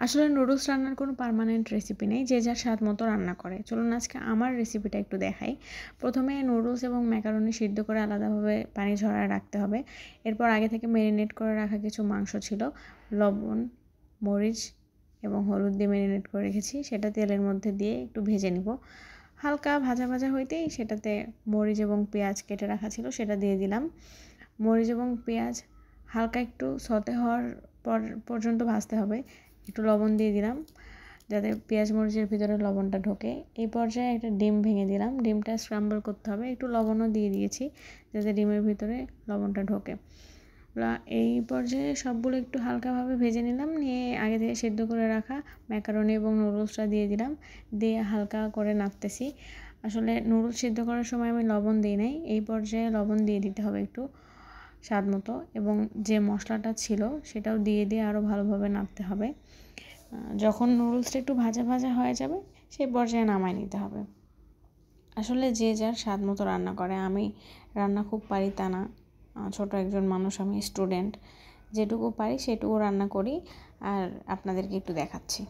আসলে নুডলস রান্নার কোনো পার্মানেন্ট রেসিপি নেই, যে যার স্বাদ মতো রান্না করে। চলুন আজকে আমার রেসিপিটা একটু দেখাই। প্রথমে নুডলস এবং ম্যাকারনি সিদ্ধ করে আলাদাভাবে পানি ঝরায় রাখতে হবে। এরপর আগে থেকে ম্যারিনেট করে রাখা কিছু মাংস ছিল, লবণ, মরিচ এবং হলুদ দিয়ে ম্যারিনেট করে রেখেছি, সেটা তেলের মধ্যে দিয়ে একটু ভেজে নিব। হালকা ভাজা ভাজা হইতেই সেটাতে মরিচ এবং পেঁয়াজ কেটে রাখা ছিল সেটা দিয়ে দিলাম। মরিচ এবং পেঁয়াজ হালকা একটু সতে হওয়ার পর্যন্ত ভাজতে হবে। একটু লবণ দিয়ে দিলাম যাতে পেঁয়াজ মরিচের ভিতরে লবণটা ঢোকে। এই পর্যায়ে একটা ডিম ভেঙে দিলাম, ডিমটা স্ক্রাম্বল করতে হবে, একটু লবণও দিয়ে দিয়েছি যাতে ডিমের ভিতরে লবণটা ঢোকে। এই পর্যায়ে সবগুলো একটু হালকাভাবে ভেজে নিলাম, নিয়ে আগে থেকে সেদ্ধ করে রাখা ম্যাকারনি এবং নুডলসটা দিয়ে দিলাম, দিয়ে হালকা করে নাড়তেছি। আসলে নুডলস সিদ্ধ করার সময় আমি লবণ দিই নাই, এই পর্যায়ে লবণ দিয়ে দিতে হবে একটু স্বাদ মতো, এবং যে মশলাটা ছিল সেটাও দিয়ে আরও ভালোভাবে নাড়তে হবে। যখন নুডলসটা একটু ভাজা ভাজা হয়ে যাবে সেই পর্যায়ে নামায় নিতে হবে। আসলে যে যার স্বাদ মতো রান্না করে, আমি রান্না খুব পারি তা না, ছোটো একজন মানুষ, আমি স্টুডেন্ট, যেটুকু পারি সেটুকু রান্না করি আর আপনাদেরকে একটু দেখাচ্ছি।